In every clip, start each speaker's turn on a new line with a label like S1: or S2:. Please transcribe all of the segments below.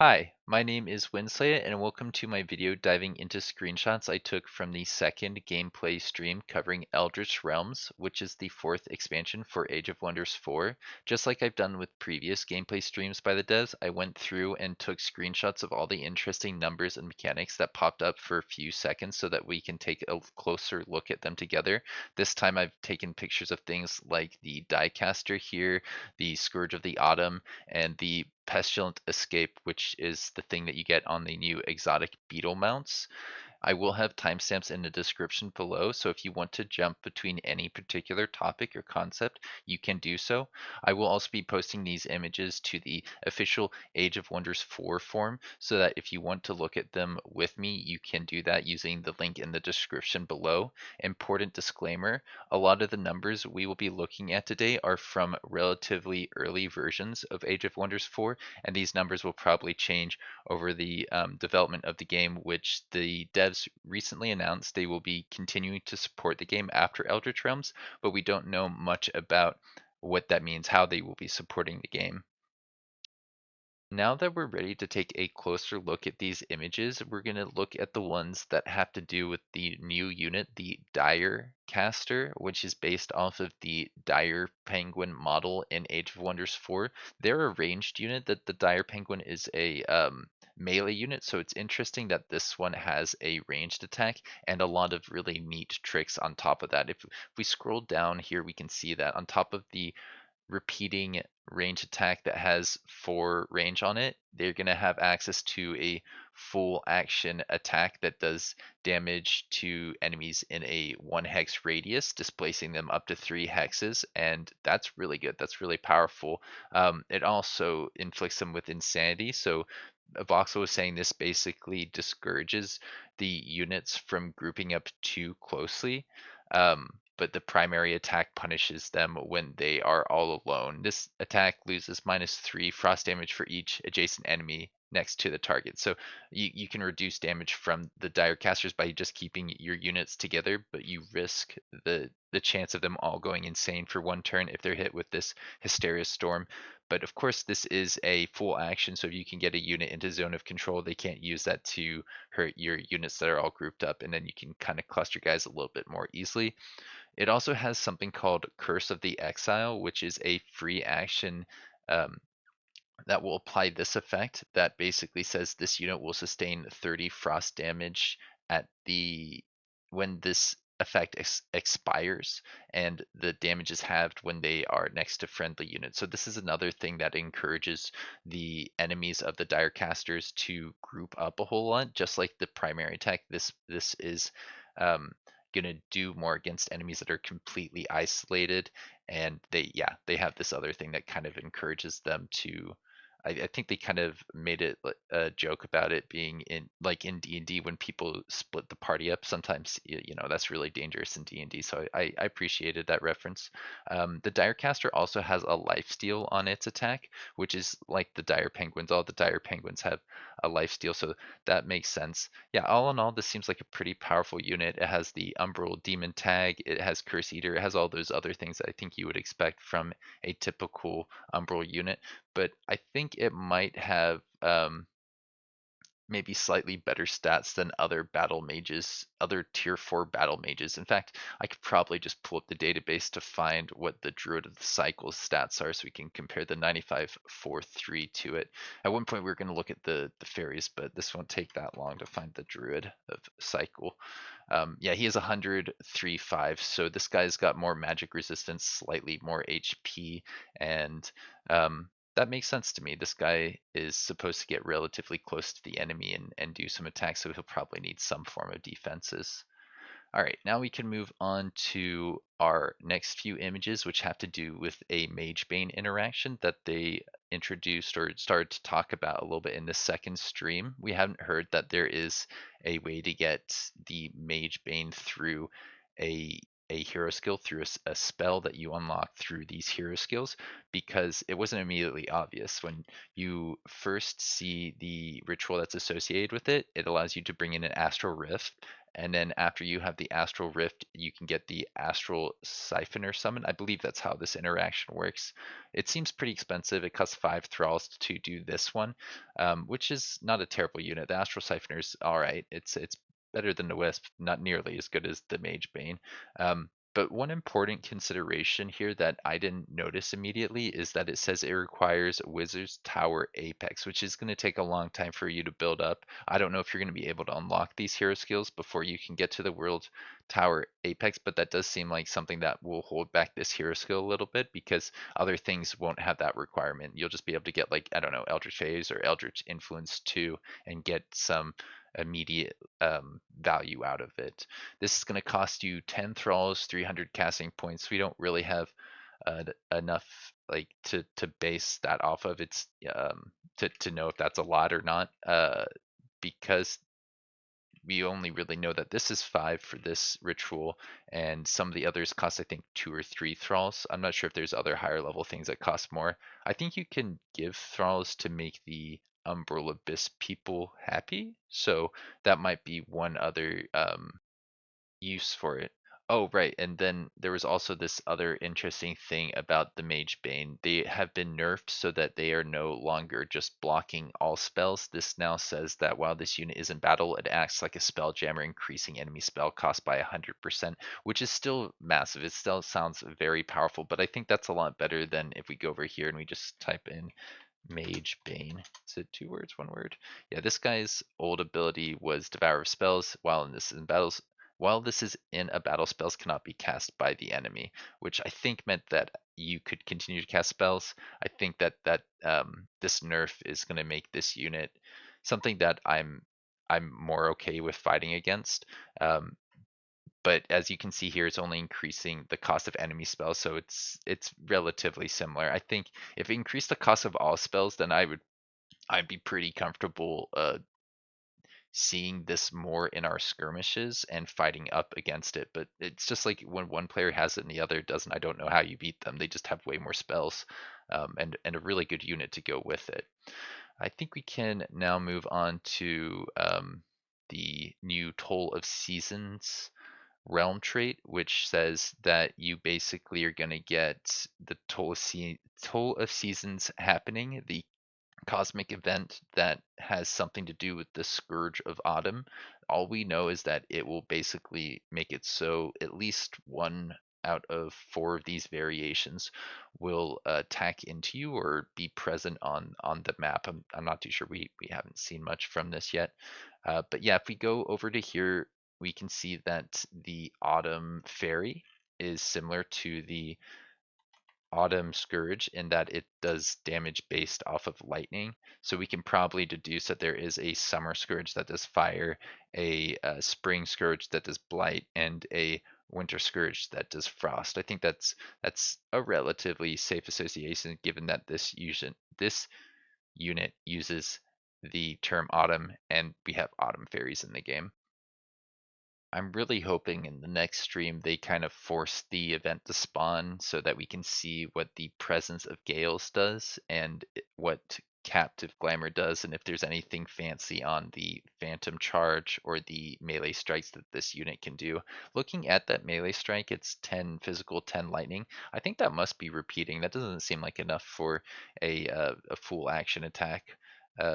S1: Hi, my name is Winsley, and welcome to my video diving into screenshots I took from the second gameplay stream covering Eldritch Realms, which is the fourth expansion for Age of Wonders 4. Just like I've done with previous gameplay streams by the devs, I went through and took screenshots of all the interesting numbers and mechanics that popped up for a few seconds so that we can take a closer look at them together. This time I've taken pictures of things like the Direcaster here, the Scourge of the Autumn, and the Pestilent Escape, which is the thing that you get on the new exotic Beetle mounts. I will have timestamps in the description below, so if you want to jump between any particular topic or concept, you can do so. I will also be posting these images to the official Age of Wonders 4 form, so that if you want to look at them with me, you can do that using the link in the description below. Important disclaimer, a lot of the numbers we will be looking at today are from relatively early versions of Age of Wonders 4, and these numbers will probably change over the development of the game, which the devs recently announced they will be continuing to support the game after Eldritch Realms, but we don't know much about what that means, how they will be supporting the game. Now that we're ready to take a closer look at these images, we're going to look at the ones that have to do with the new unit, the Direcaster, which is based off of the Dire Penguin model in Age of Wonders 4. They're a ranged unit. That the Dire Penguin is a melee unit, so it's interesting that this one has a ranged attack and a lot of really neat tricks on top of that. If we scroll down here, we can see that on top of the repeating range attack that has 4 range on it, they're going to have access to a full action attack that does damage to enemies in a 1 hex radius, displacing them up to 3 hexes, and that's really good. That's really powerful. It also inflicts them with insanity, so Voxel was saying this basically discourages the units from grouping up too closely. But the primary attack punishes them when they are all alone. This attack loses -3 frost damage for each adjacent enemy next to the target. So you can reduce damage from the Direcasters by just keeping your units together, but you risk the chance of them all going insane for 1 turn if they're hit with this Hysteria Storm. But of course, this is a full action, so if you can get a unit into zone of control, they can't use that to hurt your units that are all grouped up, and then you can kind of cluster guys a little bit more easily. It also has something called Curse of the Exile, which is a free action um, that will apply this effect that basically says this unit will sustain 30 frost damage at the when this effect expires, and the damage is halved when they are next to friendly units. So this is another thing that encourages the enemies of the Direcasters to group up a whole lot, just like the primary attack. This is um, gonna do more against enemies that are completely isolated, and they have this other thing that kind of encourages them to. I think they kind of made it a joke about it being in like in D&D when people split the party up. Sometimes that's really dangerous in D&D. So I appreciated that reference. The Direcaster also has a lifesteal on its attack, which is like the Dire Penguins. All the Dire Penguins have a lifesteal, so that makes sense. Yeah, all in all, this seems like a pretty powerful unit. It has the Umbral Demon tag. It has Curse Eater. It has all those other things that I think you would expect from a typical Umbral unit, but I think it might have maybe slightly better stats than other battle mages, other tier 4 battle mages. In fact, I could probably just pull up the database to find what the Druid of the Cycle's stats are so we can compare the 9543 to it. At one point we were going to look at the fairies, but this won't take that long to find the Druid of Cycle. Yeah, he has 103.5, so this guy's got more magic resistance, slightly more HP, and that makes sense to me. This guy is supposed to get relatively close to the enemy and do some attacks, so he'll probably need some form of defenses. All right, now we can move on to our next few images, which have to do with a Mage Bane interaction that they introduced or started to talk about a little bit in the second stream. We haven't heard that there is a way to get the Mage Bane through a a hero skill through a spell that you unlock through these hero skills, because it wasn't immediately obvious. When you first see the ritual that's associated with it, it allows you to bring in an Astral Rift, and then after you have the Astral Rift, you can get the Astral Siphoner summon. I believe that's how this interaction works. It seems pretty expensive. It costs 5 thralls to do this one, which is not a terrible unit. The Astral Siphoner is all right. It's better than the Wisp, not nearly as good as the Mage Bane. But one important consideration here that I didn't notice immediately is that it says it requires Wizard's Tower Apex, which is going to take a long time for you to build up. I don't know if you're going to be able to unlock these hero skills before you can get to the World Tower Apex, but that does seem like something that will hold back this hero skill a little bit, because other things won't have that requirement. You'll just be able to get, like, I don't know, Eldritch Phase or Eldritch Influence 2 and get some immediate value out of it. This is going to cost you 10 thralls, 300 casting points. We don't really have enough like to base that off of. It's to know if that's a lot or not, because we only really know that this is 5 for this ritual, and some of the others cost, I think, 2 or 3 thralls. I'm not sure if there's other higher level things that cost more. I think you can give thralls to make the Umbral Abyss people happy, so that might be one other use for it. Oh, right. And then there was also this other interesting thing about the Mage Bane. They have been nerfed so that they are no longer just blocking all spells. This now says that while this unit is in battle, it acts like a spell jammer, increasing enemy spell cost by 100%, which is still massive. It still sounds very powerful, but I think that's a lot better than if we go over here and we just type in Mage Bane. Is it 2 words, 1 word? Yeah, this guy's old ability was Devour of Spells. While this is in a battle, spells cannot be cast by the enemy, which I think meant that you could continue to cast spells. I think that this nerf is going to make this unit something that I'm more okay with fighting against. But as you can see here, it's only increasing the cost of enemy spells, so it's relatively similar. I think if it increased the cost of all spells, then I'd be pretty comfortable seeing this more in our skirmishes and fighting up against it. But it's just like when one player has it and the other doesn't, I don't know how you beat them. They just have way more spells, and a really good unit to go with it. I think we can now move on to the new Toll of Seasons realm trait, which says that you basically are going to get the Toll of Seasons happening, the cosmic event that has something to do with the Scourge of Autumn. All we know is that it will basically make it so at least 1 out of 4 of these variations will tack into you or be present on the map. I'm not too sure. We haven't seen much from this yet. But yeah, if we go over to here, we can see that the Autumn Fairy is similar to the Autumn Scourge in that it does damage based off of lightning. So we can probably deduce that there is a Summer Scourge that does fire, a Spring Scourge that does blight, and a Winter Scourge that does frost. I think that's a relatively safe association, given that this unit uses the term autumn, and we have autumn fairies in the game. I'm really hoping in the next stream they kind of force the event to spawn so that we can see what the presence of Gales does and what Captive Glamour does, and if there's anything fancy on the Phantom Charge or the melee strikes that this unit can do. Looking at that melee strike, it's 10 physical, 10 lightning. I think that must be repeating. That doesn't seem like enough for a full action attack.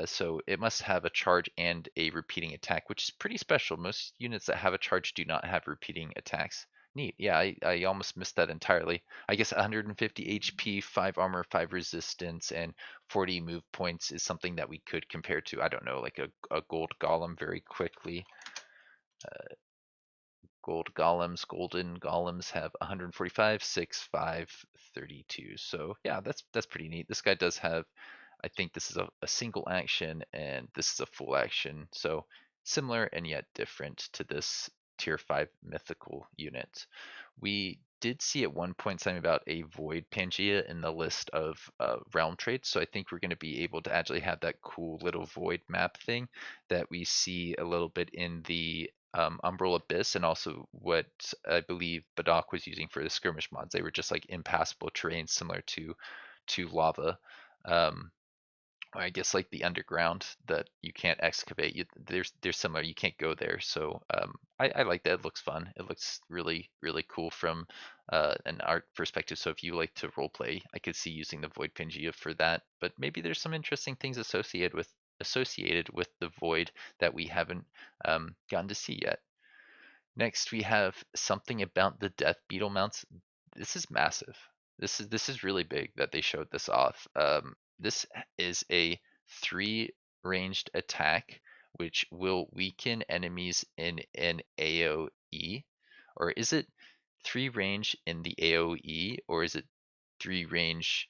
S1: So it must have a charge and a repeating attack, which is pretty special. Most units that have a charge do not have repeating attacks. Neat. Yeah, I almost missed that entirely. I guess 150 HP, 5 armor, 5 resistance, and 40 move points is something that we could compare to, I don't know, like a gold golem very quickly. Golden golems have 145, 6, 5, 32. So yeah, that's pretty neat. This guy does have, I think this is a single action and this is a full action. So similar and yet different to this tier 5 mythical unit. We did see at one point something about a void Pangea in the list of realm traits. So I think we're going to be able to actually have that cool little void map thing that we see a little bit in the Umbral Abyss, and also what I believe Badok was using for the skirmish mods. They were just like impassable terrain similar to lava. Um, I guess like the underground that you can't excavate. There's similar. You can't go there. So I like that. It looks fun. It looks really cool from an art perspective. So if you like to roleplay, I could see using the Void Pangea for that. But maybe there's some interesting things associated with the Void that we haven't gotten to see yet. Next, we have something about the Death Beetle mounts. This is massive. This is really big that they showed this off. This is a 3 ranged attack which will weaken enemies in an AoE, or is it 3 range in the AoE, or is it 3 range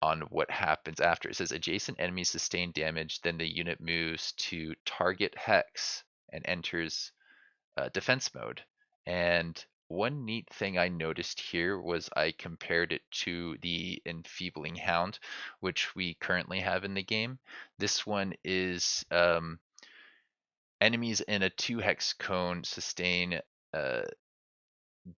S1: on what happens after? It says adjacent enemies sustain damage, then the unit moves to target hex and enters defense mode. And one neat thing I noticed here was I compared it to the Enfeebling Hound, which we currently have in the game. This one is enemies in a 2 hex cone sustain uh,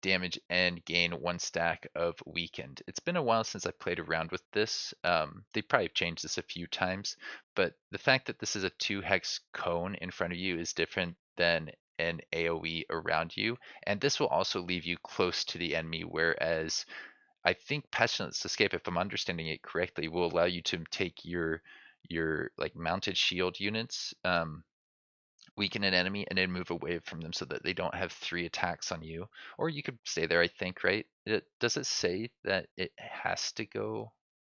S1: damage and gain 1 stack of weakened. It's been a while since I played around with this. They probably have changed this a few times, but the fact that this is a 2 hex cone in front of you is different than an AoE around you, and this will also leave you close to the enemy, whereas I think Pestilent's Escape, if I'm understanding it correctly, will allow you to take your like mounted shield units, weaken an enemy and then move away from them so that they don't have 3 attacks on you. Or you could stay there, I think, right? Does it say that it has to go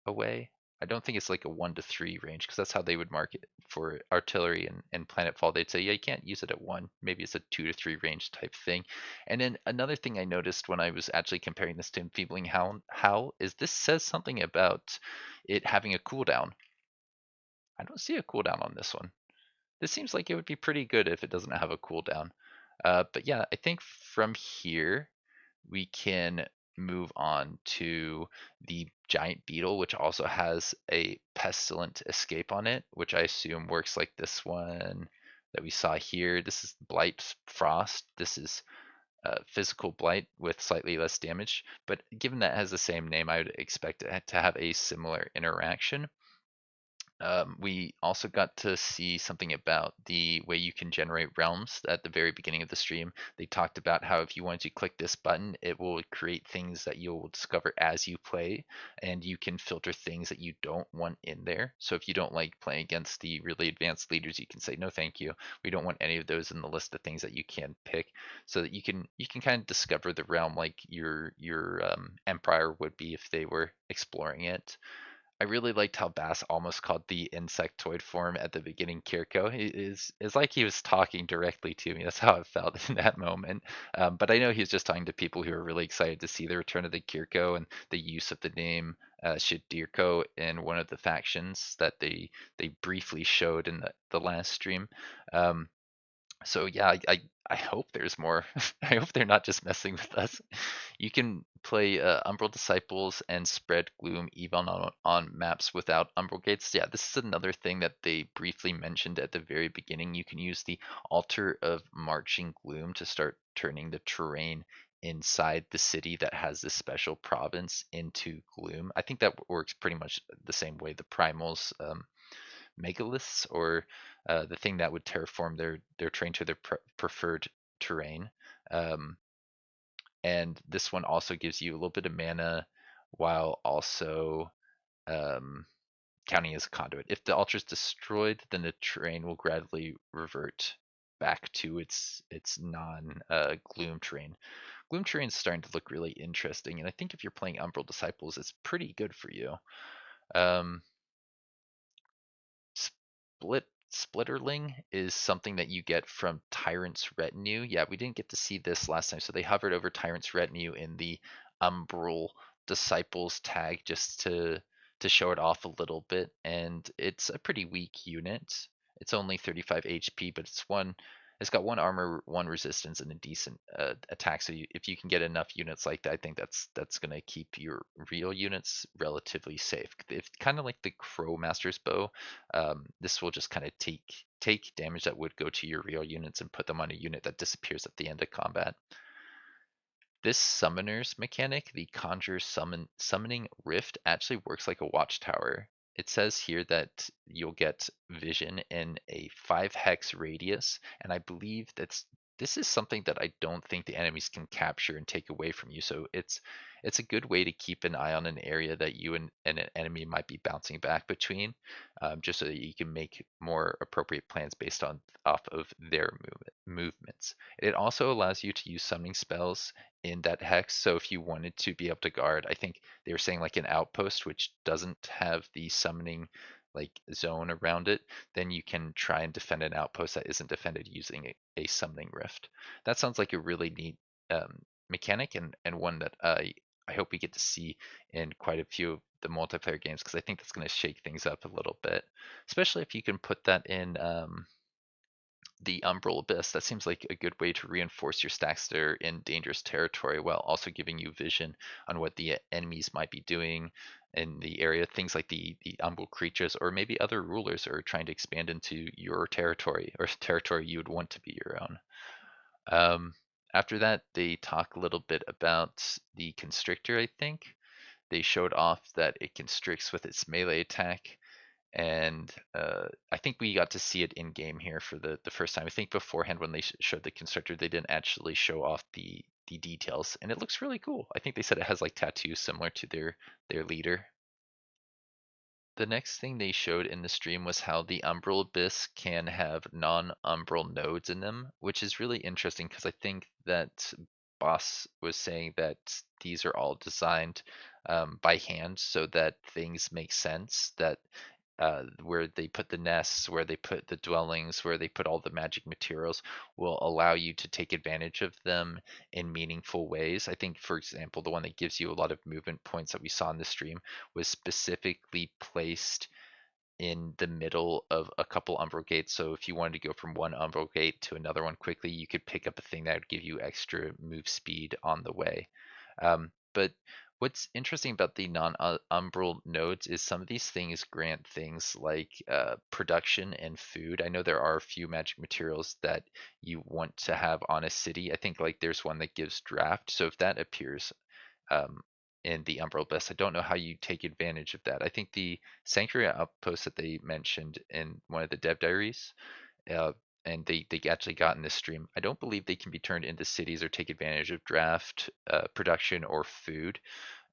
S1: away? I don't think it's like a 1 to 3 range, because that's how they would mark it for artillery and planetfall. They'd say, yeah, you can't use it at 1. Maybe it's a 2 to 3 range type thing. And then another thing I noticed when I was actually comparing this to Enfeebling Howl is this says something about it having a cooldown. I don't see a cooldown on this one. This seems like it would be pretty good if it doesn't have a cooldown. But yeah, I think from here we can move on to the giant beetle, which also has a pestilent escape on it, which I assume works like this one that we saw here. This is blight frost. This is physical blight with slightly less damage, but given that it has the same name, I would expect it to have a similar interaction. We also got to see something about the way you can generate realms at the very beginning of the stream. They talked about how if you wanted to click this button, it will create things that you'll discover as you play, and you can filter things that you don't want in there. So if you don't like playing against the really advanced leaders, you can say no, thank you. We don't want any of those in the list of things that you can pick, so that you can kind of discover the realm like your empire would be if they were exploring it. I really liked how Bass almost called the insectoid form at the beginning Kir'ko. He is like he was talking directly to me. That's how it felt in that moment. But I know he was just talking to people who are really excited to see the return of the Kir'ko and the use of the name Shadirko in one of the factions that they briefly showed in the last stream. Um, so yeah, I hope there's more. I hope they're not just messing with us. You can play Umbral Disciples and spread Gloom even on maps without Umbral Gates. Yeah, this is another thing that they briefly mentioned at the very beginning. You can use the Altar of Marching Gloom to start turning the terrain inside the city that has this special province into Gloom. I think that works pretty much the same way the Primals megaliths, or the thing that would terraform their terrain to their preferred terrain. Um, and this one also gives you a little bit of mana while also um, counting as a conduit. If the altar is destroyed, then the terrain will gradually revert back to its non gloom terrain. Gloom terrain is starting to look really interesting, and I think if you're playing Umbral Disciples, it's pretty good for you. Um, Splitterling is something that you get from Tyrant's Retinue. Yeah, we didn't get to see this last time, so they hovered over Tyrant's Retinue in the Umbral Disciples tag just to show it off a little bit, and it's a pretty weak unit. It's only 35 HP, but it's one It's got 1 armor, 1 resistance, and a decent attack. So if you can get enough units like that, I think that's gonna keep your real units relatively safe. If kind of like the Crow Master's bow, this will just kind of take damage that would go to your real units and put them on a unit that disappears at the end of combat. This summoner's mechanic, the Conjure summoning rift, actually works like a watchtower. It says here that you'll get vision in a 5 hex radius, and I believe this is something that I don't think the enemies can capture and take away from you. So it's a good way to keep an eye on an area that you and an enemy might be bouncing back between, just so that you can make more appropriate plans based on off of their movements. It also allows you to use summoning spells in that hex. So if you wanted to be able to guard, I think they were saying like an outpost which doesn't have the summoning like zone around it, then you can try and defend an outpost that isn't defended using a summoning rift. That sounds like a really neat mechanic, and one that I hope we get to see in quite a few of the multiplayer games, because I think that's going to shake things up a little bit, especially if you can put that in the Umbral Abyss. That seems like a good way to reinforce your stacks that are in dangerous territory while also giving you vision on what the enemies might be doing in the area. Things like the Umbral creatures or maybe other rulers are trying to expand into your territory or territory you would want to be your own. After that, they talk a little bit about the Constrictor, I think. They showed off that it constricts with its melee attack, and I think we got to see it in game here for the first time. I think beforehand when they showed the Constrictor, they didn't actually show off the details, and it looks really cool. I think they said it has like tattoos similar to their leader. The next thing they showed in the stream was how the Umbral Abyss can have non-Umbral nodes in them, which is really interesting because I think that Boss was saying that these are all designed by hand so that things make sense, that where they put the nests, where they put the dwellings, where they put all the magic materials will allow you to take advantage of them in meaningful ways. I think, for example, the one that gives you a lot of movement points that we saw in the stream was specifically placed in the middle of a couple umbral gates. So if you wanted to go from one umbral gate to another one quickly, you could pick up a thing that would give you extra move speed on the way. But what's interesting about the non-umbral nodes is some of these things grant things like production and food. I know there are a few magic materials that you want to have on a city. I think like there's one that gives draft. So if that appears um, in the Umbral Abyss, I don't know how you take advantage of that. I think the Sanctuary outpost that they mentioned in one of the dev diaries, uh, and they actually got in this stream, I don't believe they can be turned into cities or take advantage of draft, production, or food.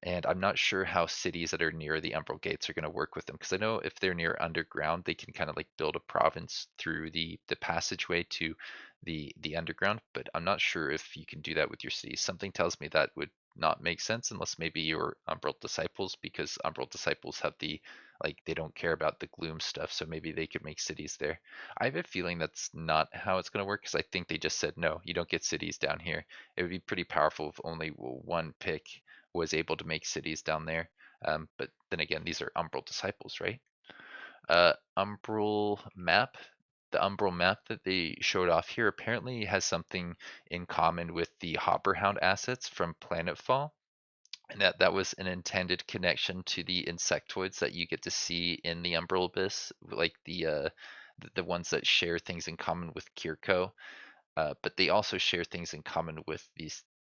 S1: And I'm not sure how cities that are near the Umbral Gates are going to work with them, because I know if they're near underground, they can kind of like build a province through the passageway to the underground. But I'm not sure if you can do that with your cities. Something tells me that would not make sense unless maybe you're Umbral Disciples, because Umbral Disciples have the like they don't care about the Gloom stuff, so maybe they could make cities there. I have a feeling that's not how it's going to work, because I think they just said no, you don't get cities down here. It would be pretty powerful if only one pick was able to make cities down there. But then again, these are Umbral Disciples, right? Umbral map. The Umbral map that they showed off here apparently has something in common with the Hopperhound assets from Planetfall, and that was an intended connection to the insectoids that you get to see in the Umbral Abyss, like the ones that share things in common with Kir'ko. But they also share things in common with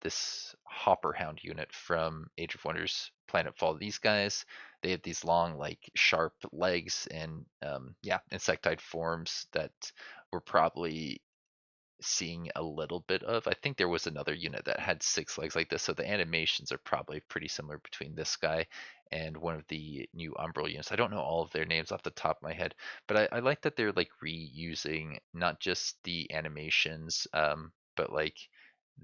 S1: this Hopperhound unit from Age of Wonders Planetfall. These guys, they have these long, like sharp legs and yeah, insectoid forms that we're probably seeing a little bit of. I think there was another unit that had 6 legs like this, so the animations are probably pretty similar between this guy and one of the new Umbral units. I don't know all of their names off the top of my head, but I like that they're like reusing not just the animations, but like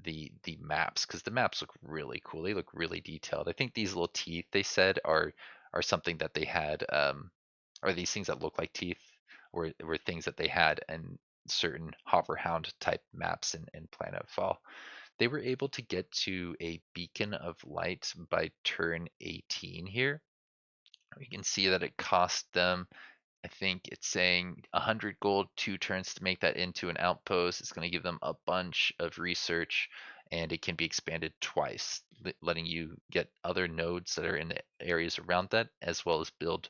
S1: the maps, because the maps look really cool. They look really detailed. I think these little teeth they said are something that they had, are these things that look like teeth were things that they had and certain Hoverhound type maps in Planetfall. They were able to get to a beacon of light by turn 18 here. We can see that it cost them I think it's saying 100 gold, 2 turns to make that into an outpost. It's going to give them a bunch of research, and it can be expanded twice, letting you get other nodes that are in the areas around that, as well as build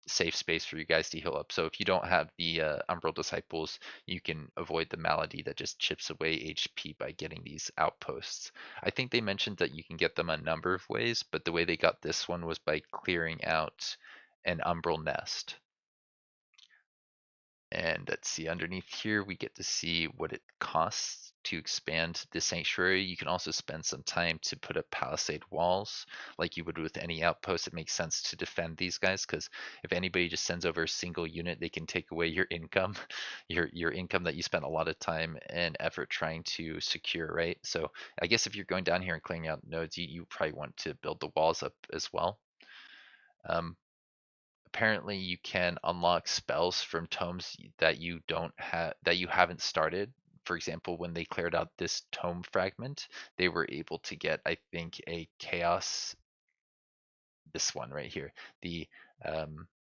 S1: safe space for you guys to heal up. So if you don't have the Umbral Disciples, you can avoid the malady that just chips away HP by getting these outposts. I think they mentioned that you can get them a number of ways, but the way they got this one was by clearing out an Umbral Nest. And let's see, underneath here, we get to see what it costs to expand the sanctuary. You can also spend some time to put up palisade walls like you would with any outpost. It makes sense to defend these guys because if anybody just sends over a single unit, they can take away your income, your income that you spent a lot of time and effort trying to secure, right? So I guess if you're going down here and clearing out nodes, you probably want to build the walls up as well. Apparently you can unlock spells from tomes that you haven't started. For example, when they cleared out this tome fragment, they were able to get, I think, a chaos, this one right here, the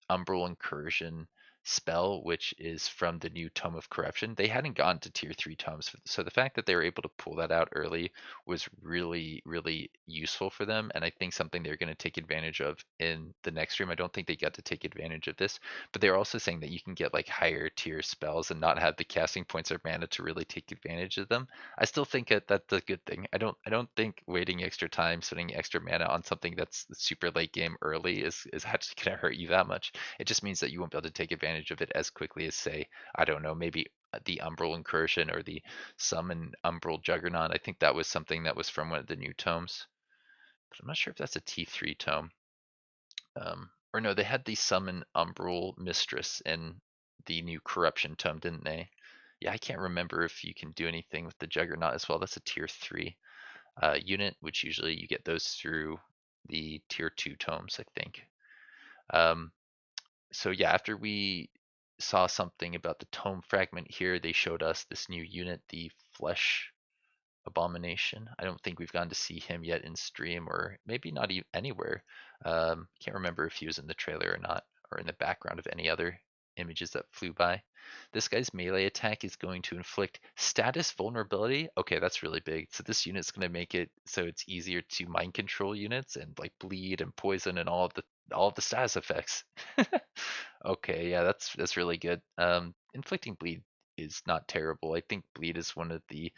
S1: Umbral Incursion spell, which is from the new Tome of Corruption. They hadn't gone to tier 3 tomes, so the fact that they were able to pull that out early was really, really useful for them, and I think something they're going to take advantage of in the next stream. I don't think they got to take advantage of this, but they're also saying that you can get like higher tier spells and not have the casting points or mana to really take advantage of them. I still think that's a good thing. I don't think waiting extra time, spending extra mana on something that's super late game early is actually going to hurt you that much. It just means that you won't be able to take advantage of it as quickly as, say, I don't know, maybe the Umbral Incursion or the Summon Umbral Juggernaut. I think that was something that was from one of the new tomes, but I'm not sure if that's a T3 tome. Or no, they had the Summon Umbral Mistress in the new Corruption tome, didn't they? Yeah, I can't remember if you can do anything with the Juggernaut as well. That's a tier 3 unit, which usually you get those through the tier 2 tomes, I think. So yeah, after we saw something about the tome fragment here, they showed us this new unit, the Flesh Abomination. I don't think we've gone to see him yet in stream, or maybe not even anywhere. Can't remember if he was in the trailer or not, or in the background of any other images that flew by. This guy's melee attack is going to inflict status vulnerability. Okay, that's really big. So this unit's going to make it so it's easier to mind control units and like bleed and poison and all of the status effects. Okay, yeah, that's really good. Inflicting bleed is not terrible. I think bleed is one of the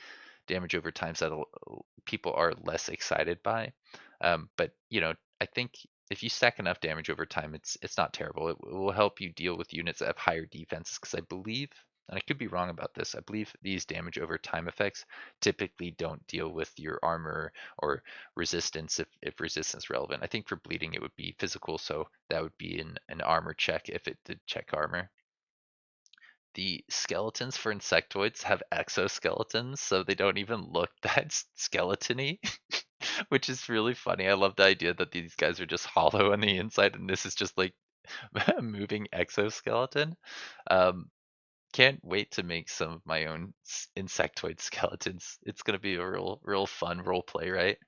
S1: damage over times that people are less excited by. But I think if you stack enough damage over time, it's not terrible. It will help you deal with units that have higher defenses because I believe, and I could be wrong about this, I believe these damage over time effects typically don't deal with your armor or resistance if resistance is relevant. I think for bleeding it would be physical, so that would be an armor check if it did check armor. The skeletons for insectoids have exoskeletons, so they don't even look that skeletony, which is really funny. I love the idea that these guys are just hollow on the inside, and this is just like a moving exoskeleton. Um, can't wait to make some of my own insectoid skeletons. It's gonna be a real fun role play, right?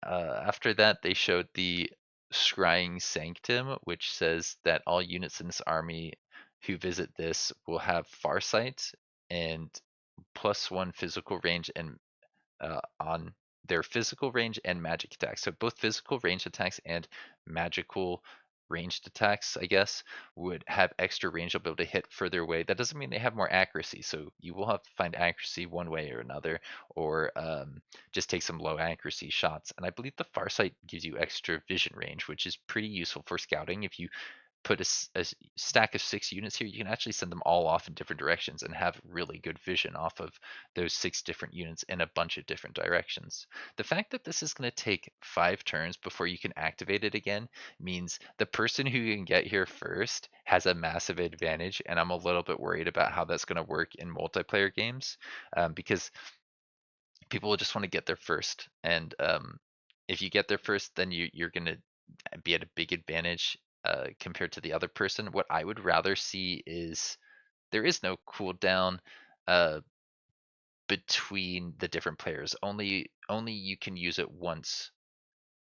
S1: After that, they showed the Scrying Sanctum, which says that all units in this army who visit this will have Farsight and +1 physical range and on their physical range and magic attacks. So both physical range attacks and magical ranged attacks, I guess, would have extra range. They'll be able to hit further away. That doesn't mean they have more accuracy. So you will have to find accuracy one way or another, or just take some low accuracy shots. And I believe the Farsight gives you extra vision range, which is pretty useful for scouting. If you put a stack of 6 units here, you can actually send them all off in different directions and have really good vision off of those 6 different units in a bunch of different directions. The fact that this is going to take 5 turns before you can activate it again means the person who can get here first has a massive advantage, and I'm a little bit worried about how that's going to work in multiplayer games, because people will just want to get there first, and if you get there first, then you're going to be at a big advantage compared to the other person. What I would rather see is there is no cooldown uh, between the different players. Only you can use it once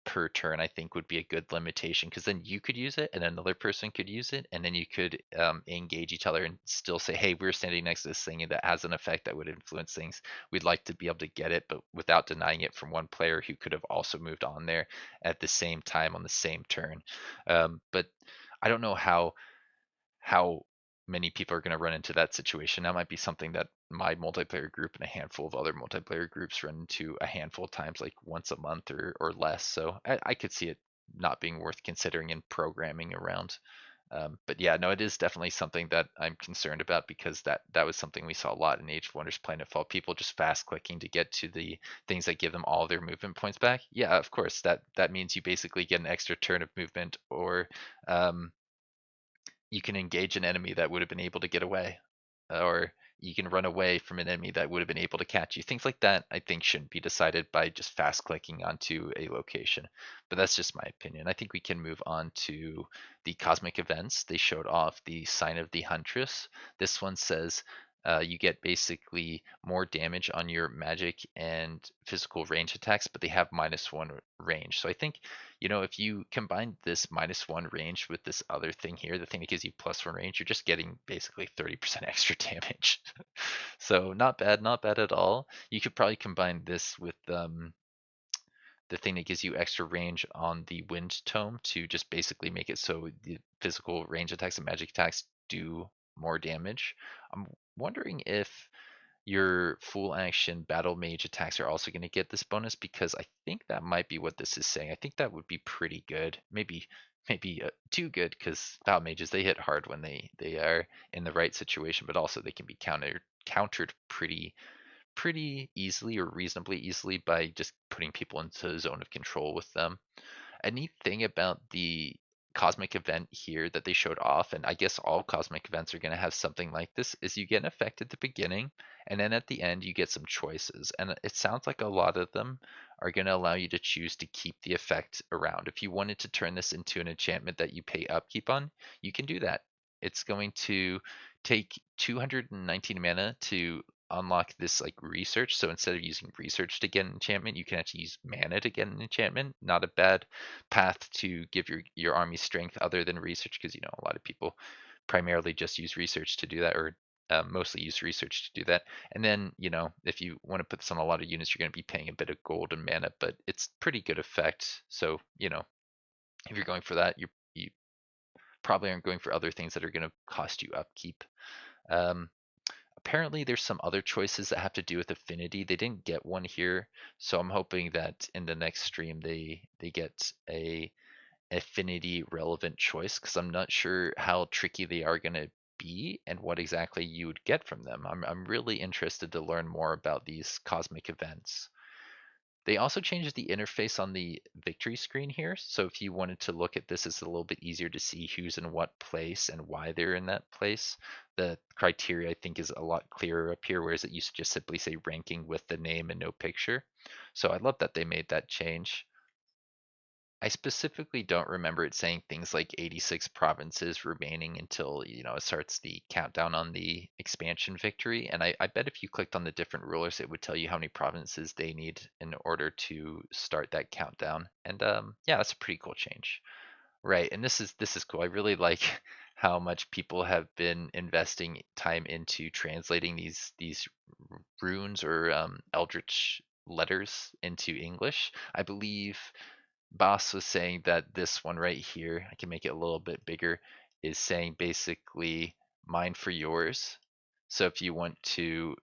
S1: per turn, I think would be a good limitation, because then you could use it and another person could use it, and then you could engage each other and still say, hey, we're standing next to this thing that has an effect that would influence things. We'd like to be able to get it, but without denying it from one player who could have also moved on there at the same time on the same turn. But I don't know how many people are going to run into that situation. That might be something that my multiplayer group and a handful of other multiplayer groups run into a handful of times, like once a month or less. So I could see it not being worth considering and programming around. But yeah, no, it is definitely something that I'm concerned about, because that was something we saw a lot in Age of Wonders Planetfall. People just fast clicking to get to the things that give them all their movement points back. Yeah, of course, that means you basically get an extra turn of movement, or um, you can engage an enemy that would have been able to get away, or you can run away from an enemy that would have been able to catch you. Things like that, I think, shouldn't be decided by just fast clicking onto a location. But that's just my opinion. I think we can move on to the cosmic events. They showed off the sign of the Huntress. This one says you get basically more damage on your magic and physical range attacks, but they have -1 range. So I think, if you combine this -1 range with this other thing here, the thing that gives you +1 range, you're just getting basically 30% extra damage. So not bad, not bad at all. You could probably combine this with the thing that gives you extra range on the Wind Tome to just basically make it so the physical range attacks and magic attacks do more damage. I'm wondering if your full action battle mage attacks are also going to get this bonus, because I think that might be what this is saying. I think that would be pretty good. Maybe too good, because battle mages, they hit hard when they are in the right situation, but also they can be countered pretty easily, or reasonably easily, by just putting people into a zone of control with them. A neat thing about the cosmic event here that they showed off, and I guess all cosmic events are going to have something like this, is you get an effect at the beginning, and then at the end you get some choices. And it sounds like a lot of them are going to allow you to choose to keep the effect around. If you wanted to turn this into an enchantment that you pay upkeep on, you can do that. It's going to take 219 mana to unlock this like research. So instead of using research to get an enchantment, you can actually use mana to get an enchantment. Not a bad path to give your army strength other than research, because a lot of people primarily just use research to do that, or mostly use research to do that. And then if you want to put this on a lot of units, you're going to be paying a bit of gold and mana, but it's pretty good effect. So if you're going for that, you probably aren't going for other things that are going to cost you upkeep. um, Apparently there's some other choices that have to do with affinity. They didn't get one here, so I'm hoping that in the next stream they get a affinity relevant choice, because I'm not sure how tricky they are going to be and what exactly you would get from them. I'm really interested to learn more about these cosmic events. They also changed the interface on the victory screen here. So if you wanted to look at this, it's a little bit easier to see who's in what place and why they're in that place. The criteria, I think, is a lot clearer up here, whereas it used to just simply say ranking with the name and no picture. So I love that they made that change. I specifically don't remember it saying things like 86 provinces remaining until, it starts the countdown on the expansion victory. And I bet if you clicked on the different rulers, it would tell you how many provinces they need in order to start that countdown. And yeah, that's a pretty cool change. Right, and this is cool. I really like how much people have been investing time into translating these runes, or Eldritch letters, into English. I believe Boss was saying that this one right here, I can make it a little bit bigger, is saying basically mine for yours. So if you want to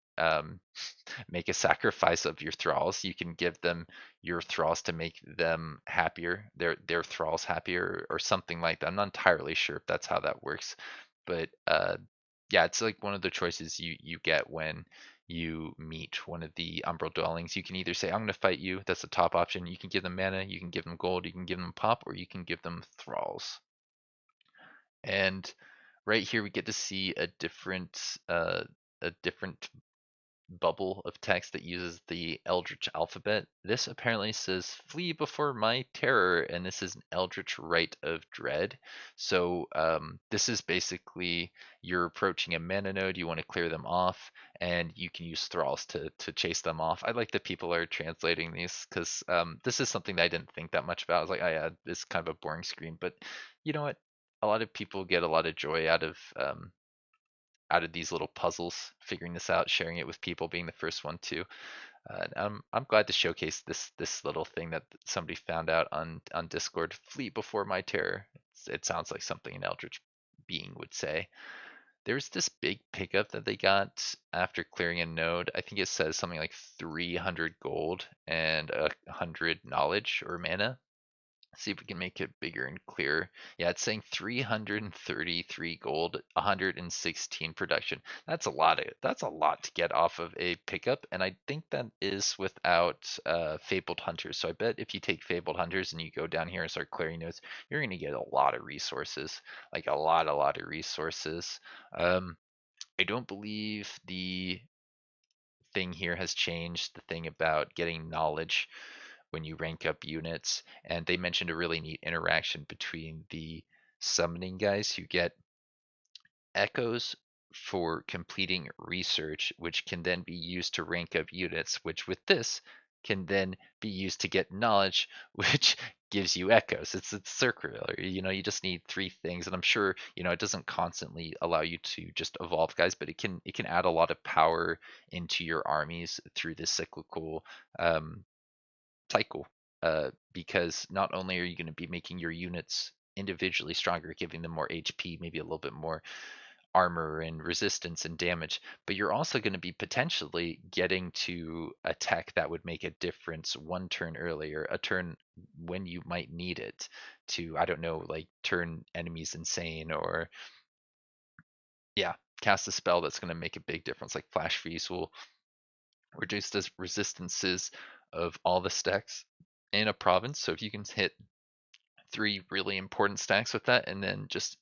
S1: make a sacrifice of your thralls, you can give them your thralls to make them happier, their thralls happier, or something like that. I'm not entirely sure if that's how that works, but yeah, it's like one of the choices you get when you meet one of the Umbral Dwellings. You can either say, I'm going to fight you. That's the top option. You can give them mana, you can give them gold, you can give them pop, or you can give them thralls. And right here we get to see a different bubble of text that uses the Eldritch alphabet. This apparently says "Flee before my terror," and this is an Eldritch Rite of Dread. So this is basically you're approaching a mana node, you want to clear them off, and you can use thralls to chase them off. I like that people are translating these because this is something that I didn't think that much about. I was like, oh yeah, it's kind of a boring screen, but you know what? A lot of people get a lot of joy out of these little puzzles, figuring this out, sharing it with people, being the first one to. I'm glad to showcase this little thing that somebody found out on Discord. Flee before my terror. It sounds like something an Eldritch being would say. There's this big pickup that they got after clearing a node. I think it says something like 300 gold and 100 knowledge or mana. See if we can make it bigger and clearer. Yeah, it's saying 333 gold, 116 production. That's a lot to get off of a pickup, and I think that is without Fabled Hunters. So I bet if you take Fabled Hunters and you go down here and start clearing nodes, you're gonna get a lot of resources, like a lot of resources. I don't believe the thing here has changed. The thing about getting knowledge when you rank up units, and they mentioned a really neat interaction between the summoning guys who get echoes for completing research, which can then be used to rank up units, which with this can then be used to get knowledge, which gives you echoes. It's circular. You know, you just need three things, and I'm sure it doesn't constantly allow you to just evolve guys, but it can add a lot of power into your armies through this cyclical cycle, because not only are you going to be making your units individually stronger, giving them more HP, maybe a little bit more armor and resistance and damage, but you're also going to be potentially getting to a tech that would make a difference one turn earlier, a turn when you might need it to, I don't know, like turn enemies insane, or yeah, cast a spell that's going to make a big difference, like Flash Freeze will reduce the resistances of all the stacks in a province. So if you can hit three really important stacks with that, and then just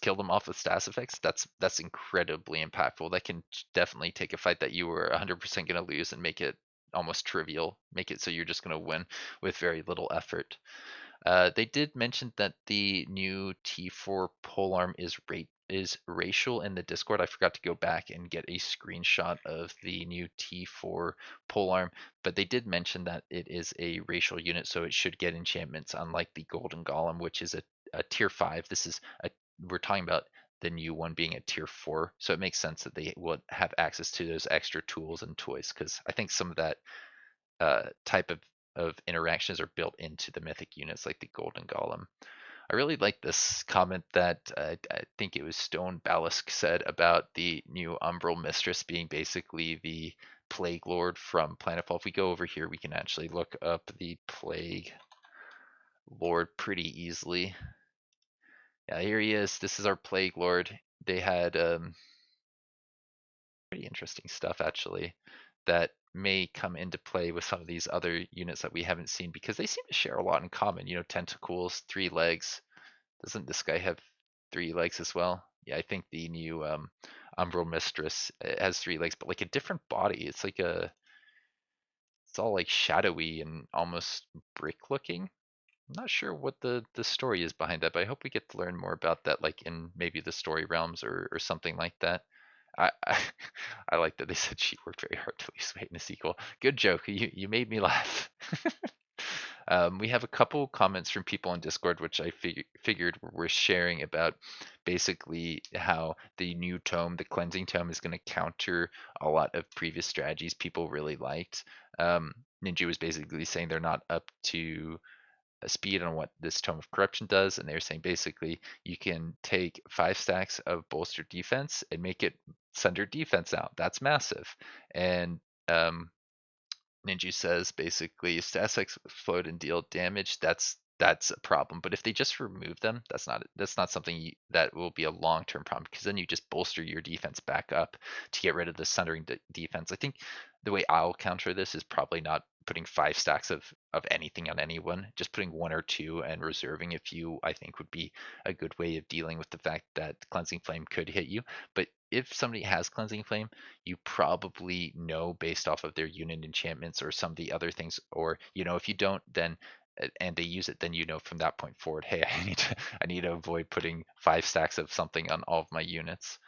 S1: kill them off with status effects, that's incredibly impactful. That can definitely take a fight that you were 100% going to lose and make it almost trivial, make it so you're just going to win with very little effort. They did mention that the new T4 polearm is racial in the Discord. I forgot to go back and get a screenshot of the new T4 polearm, but they did mention that it is a racial unit, so it should get enchantments, unlike the Golden Golem, which is a tier 5. We're talking about the new one being a tier 4, so it makes sense that they would have access to those extra tools and toys, because I think some of that type of interactions are built into the mythic units like the Golden Golem. I really like this comment that I think it was Stone Balisk said about the new Umbral Mistress being basically the Plague Lord from Planetfall. If we go over here, we can actually look up the Plague Lord pretty easily. Yeah, here he is. This is our Plague Lord. They had pretty interesting stuff actually that may come into play with some of these other units that we haven't seen, because they seem to share a lot in common. Tentacles, 3 legs. Doesn't this guy have 3 legs as well? Yeah, I think the new Umbral Mistress has 3 legs, but like a different body. It's all like shadowy and almost brick looking. I'm not sure what the story is behind that, but I hope we get to learn more about that, like in maybe the story realms or something like that. I I like that they said she worked very hard to lose weight in a sequel. Good joke. You made me laugh. We have a couple comments from people on Discord, which I figured were sharing about basically how the new tome, the cleansing tome, is going to counter a lot of previous strategies people really liked. Ninja was basically saying they're not up to speed on what this Tome of Corruption does, and they're saying basically you can take 5 stacks of bolstered defense and make it Sunder defense out. That's massive. And Ninja says basically stats explode and deal damage. That's a problem. But if they just remove them, that's not something that will be a long-term problem, because then you just bolster your defense back up to get rid of the sundering defense. I think the way I'll counter this is probably not putting 5 stacks of anything on anyone. Just putting 1 or 2 and reserving a few, I think, would be a good way of dealing with the fact that Cleansing Flame could hit you. But if somebody has Cleansing Flame, you probably know based off of their unit enchantments or some of the other things, or if you don't, then and they use it, then from that point forward, hey, I need to avoid putting 5 stacks of something on all of my units.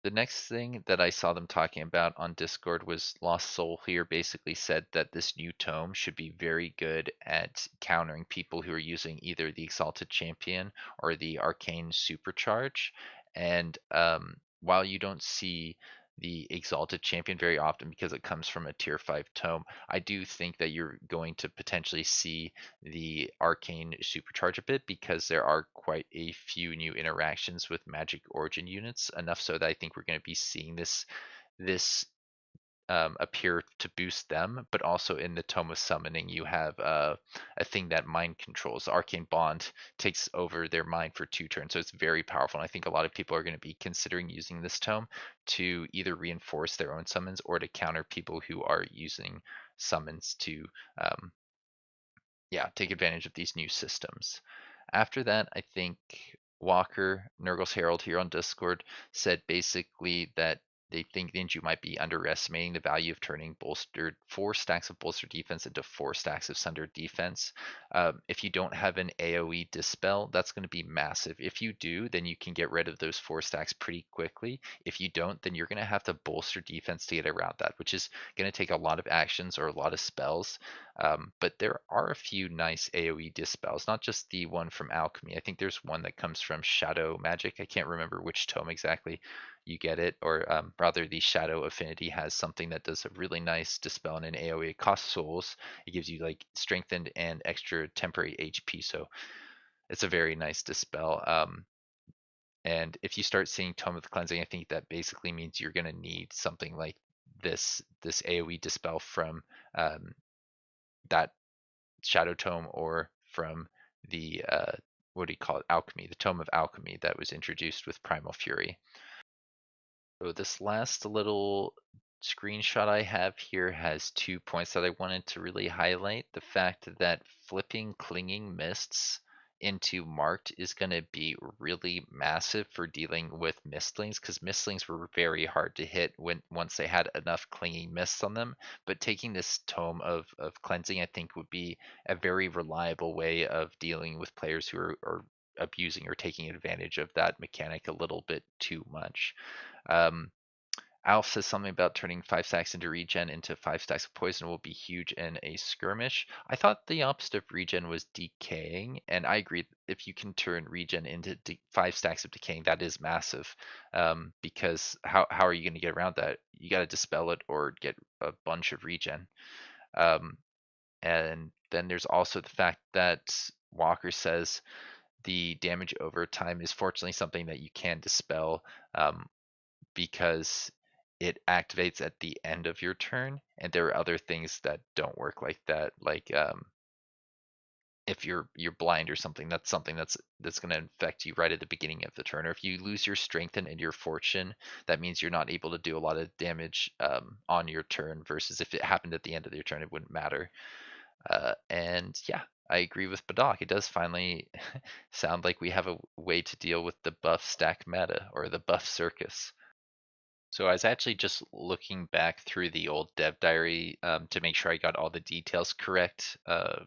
S1: The next thing that I saw them talking about on Discord was Lost Soul here basically said that this new tome should be very good at countering people who are using either the Exalted Champion or the Arcane Supercharge. And while you don't see the Exalted Champion very often because it comes from a tier 5 tome, I do think that you're going to potentially see the Arcane Supercharge a bit because there are quite a few new interactions with Magic Origin units, enough so that I think we're going to be seeing this appear to boost them. But also in the Tome of Summoning, you have a thing that mind controls. Arcane Bond takes over their mind for 2 turns, so it's very powerful. And I think a lot of people are going to be considering using this tome to either reinforce their own summons or to counter people who are using summons to take advantage of these new systems. After that, I think Walker, Nurgle's Herald here on Discord, said basically that they think Ninja might be underestimating the value of turning 4 stacks of bolstered defense into 4 stacks of sundered defense. If you don't have an AoE dispel, that's going to be massive. If you do, then you can get rid of those 4 stacks pretty quickly. If you don't, then you're going to have to bolster defense to get around that, which is going to take a lot of actions or a lot of spells. But there are a few nice AoE dispels, not just the one from Alchemy. I think there's one that comes from Shadow Magic. I can't remember which tome exactly you get it, or rather the Shadow Affinity has something that does a really nice dispel in an AoE. It costs souls. It gives you like strengthened and extra temporary HP, so it's a very nice dispel. And if you start seeing Tome of the Cleansing, I think that basically means you're going to need something like this AoE dispel from that Shadow Tome or from the what do you call it, Alchemy, the Tome of Alchemy that was introduced with Primal Fury. So this last little screenshot I have here has 2 points that I wanted to really highlight. The fact that flipping Clinging Mists into Marked is going to be really massive for dealing with Mistlings, because Mistlings were very hard to hit once they had enough Clinging Mists on them. But taking this Tome of Cleansing, I think, would be a very reliable way of dealing with players who are abusing or taking advantage of that mechanic a little bit too much. Alf says something about turning 5 stacks into regen into 5 stacks of poison will be huge in a skirmish. I thought the opposite of regen was decaying, and I agree. If you can turn regen into 5 stacks of decaying, that is massive. Because how are you going to get around that? You got to dispel it or get a bunch of regen. And then there's also the fact that Walker says the damage over time is fortunately something that you can dispel. Because it activates at the end of your turn, and there are other things that don't work like that. Like if you're blind or something, that's something that's going to affect you right at the beginning of the turn. Or if you lose your strength and your fortune, that means you're not able to do a lot of damage on your turn. Versus if it happened at the end of your turn, it wouldn't matter. And yeah, I agree with Badak. It does finally sound like we have a way to deal with the buff stack meta or the buff circus. So I was actually just looking back through the old dev diary to make sure I got all the details correct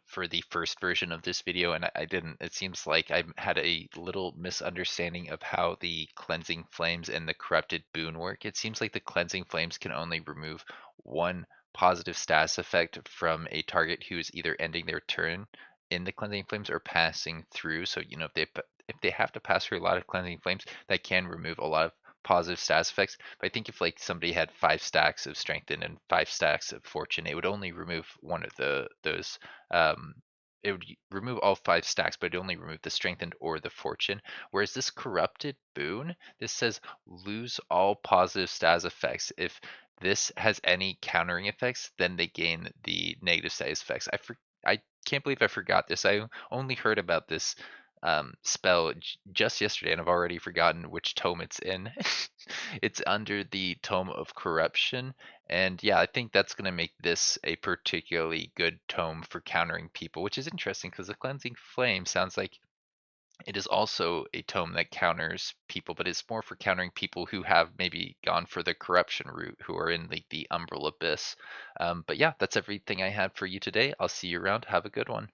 S1: for the first version of this video, and I didn't. It seems like I had a little misunderstanding of how the cleansing flames and the corrupted boon work. It seems like the cleansing flames can only remove 1 positive status effect from a target who is either ending their turn in the cleansing flames or passing through. So if they have to pass through a lot of cleansing flames, that can remove a lot of positive status effects. But I think if like somebody had 5 stacks of strengthen and 5 stacks of fortune, it would only remove one of those. It would remove all 5 stacks, but it only remove the strengthened or the fortune. Whereas this corrupted boon, this says lose all positive status effects. If this has any countering effects, then they gain the negative status effects. I can't believe I forgot this. I only heard about this spell just yesterday, and I've already forgotten which tome it's in. It's under the Tome of Corruption, and yeah, I think that's going to make this a particularly good tome for countering people, which is interesting because the Cleansing Flame sounds like it is also a tome that counters people, but it's more for countering people who have maybe gone for the corruption route, who are in the Umbral Abyss. But yeah, that's everything I had for you today. I'll see you around. Have a good one.